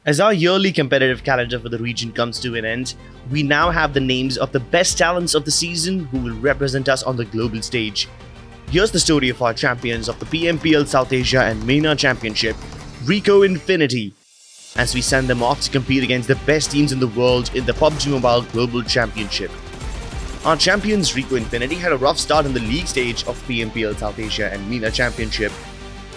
As our yearly competitive calendar for the region comes to an end, we now have the names of the best talents of the season who will represent us on the global stage. Here's the story of our champions of the PMPL South Asia and MENA Championship, RICO Infinity, as we send them off to compete against the best teams in the world in the PUBGMOBILE Global Championship. Our champions RICO Infinity had a rough start in the league stage of PMPL South Asia and MENA Championship.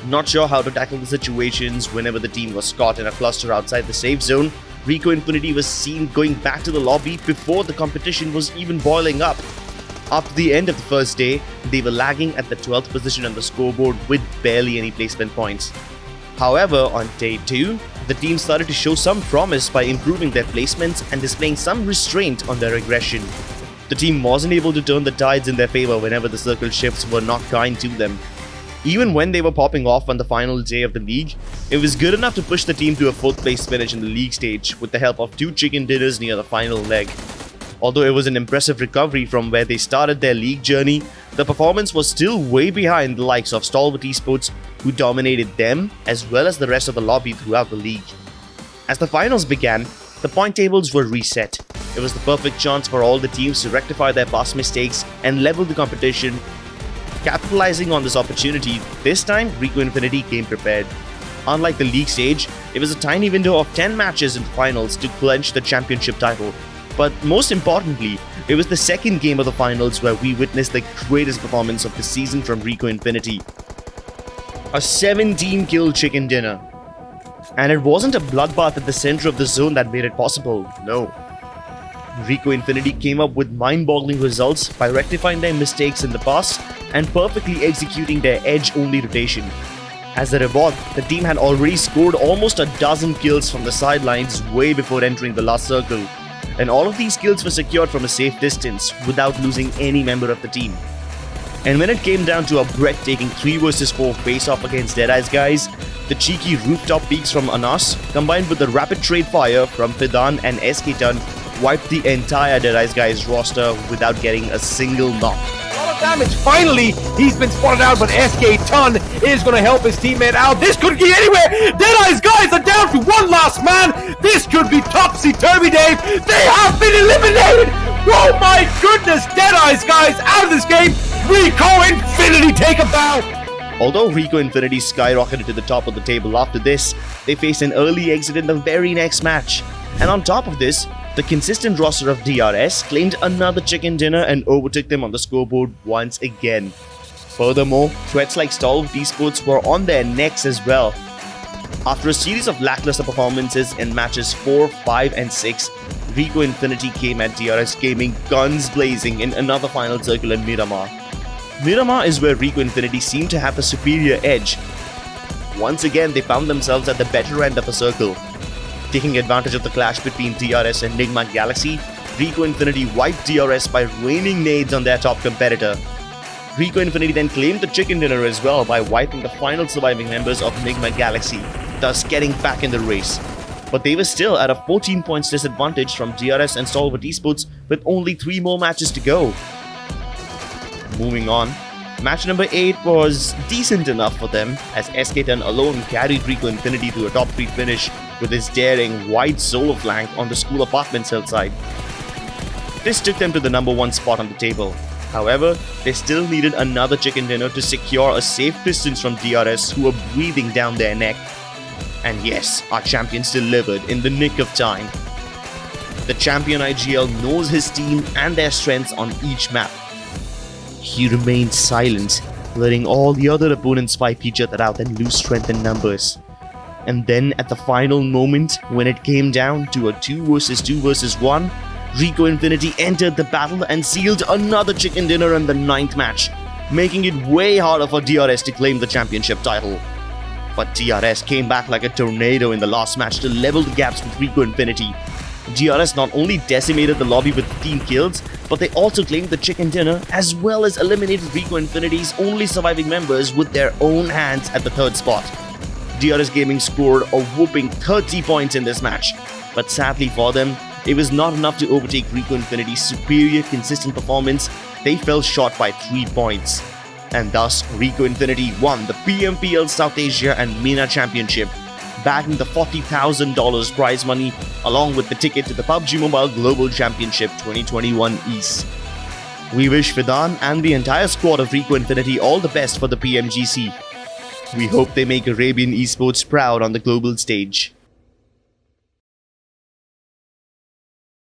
Not sure how to tackle the situations whenever the team was caught in a cluster outside the safe zone. RICO Infinity was seen going back to the lobby before the competition was even boiling up. After the end of the first day, they were lagging at the 12th position on the scoreboard with barely any placement points. However, on day 2, the team started to show some promise by improving their placements and displaying some restraint on their aggression. The team wasn't able to turn the tides in their favor whenever the circle shifts were not kind to them. Even when they were popping off on the final day of the league, it was good enough to push the team to a 4th place finish in the league stage with the help of 2 chicken dinners near the final leg. Although it was an impressive recovery from where they started their league journey, the performance was still way behind the likes of Stalwart Esports, who dominated them as well as the rest of the lobby throughout the league. As the finals began, the point tables were reset. It was the perfect chance for all the teams to rectify their past mistakes and level the competition. Capitalizing on this opportunity, this time RICO Infinity came prepared. Unlike the league stage, it was a tiny window of 10 matches in the finals to clinch the championship title. But most importantly, it was the second game of the finals where we witnessed the greatest performance of the season from RICO Infinity. A 17-kill chicken dinner. And it wasn't a bloodbath at the center of the zone that made it possible, no. RICO Infinity came up with mind-boggling results by rectifying their mistakes in the past and perfectly executing their edge-only rotation. As a reward, the team had already scored almost a dozen kills from the sidelines way before entering the last circle, and all of these kills were secured from a safe distance without losing any member of the team. And when it came down to a breathtaking 3 vs 4 face-off against Deadeye's guys, the cheeky rooftop peeks from Anas, combined with the rapid trade fire from Fidan and SK wiped the entire Deadeye's guys roster without getting a single knock. A lot of damage. Finally, he's been spotted out, but SK is going to help his teammate out. This could get anywhere. Deadeye's guys are down to one last man. This could be topsy-turvy, Dave. They have been eliminated. Oh my goodness, Deadeye's guys out of this game. RICO Infinity take a bow. Although RICO Infinity skyrocketed to the top of the table after this, they faced an early exit in the very next match. And on top of this, the consistent roster of DRS claimed another chicken dinner and overtook them on the scoreboard once again. Furthermore, threats like Stalwart Esports were on their necks as well. After a series of lackluster performances in matches 4, 5 and 6, RICO Infinity came at DRS Gaming guns blazing in another final circle in Miramar. Miramar is where RICO Infinity seemed to have the superior edge. Once again, they found themselves at the better end of the circle. Taking advantage of the clash between DRS and Enigma Galaxy, RICO Infinity wiped DRS by raining nades on their top competitor. RICO Infinity then claimed the chicken dinner as well by wiping the final surviving members of Enigma Galaxy, thus getting back in the race. But they were still at a 14 points disadvantage from DRS and Stalwart Esports with only 3 more matches to go. Moving on, match number 8 was decent enough for them as SK alone carried RICO Infinity to a top 3 finish with his daring wide solo flank on the school apartments hillside. This took them to the number 1 spot on the table. However, they still needed another chicken dinner to secure a safe distance from DRS, who were breathing down their neck. And yes, our champions delivered in the nick of time. The champion IGL knows his team and their strengths on each map. He remained silent, letting all the other opponents wipe each other out and lose strength in numbers. And then at the final moment, when it came down to a 2 vs 2 vs 1, RICO Infinity entered the battle and sealed another chicken dinner in the 9th match, making it way harder for DRS to claim the championship title. But DRS came back like a tornado in the last match to level the gaps with RICO Infinity. DRS not only decimated the lobby with 15 kills, but they also claimed the chicken dinner as well as eliminated RICO Infinity's only surviving members with their own hands at the 3rd spot. DRS Gaming scored a whopping 30 points in this match, but sadly for them, it was not enough to overtake RICO Infinity's superior consistent performance. They fell short by 3 points. And thus, RICO Infinity won the PMPL South Asia and MENA Championship. bagging the $40,000 prize money along with the ticket to the PUBG Mobile Global Championship 2021 East. We wish Fidan and the entire squad of RICO Infinity all the best for the PMGC. We hope they make Arabian esports proud on the global stage.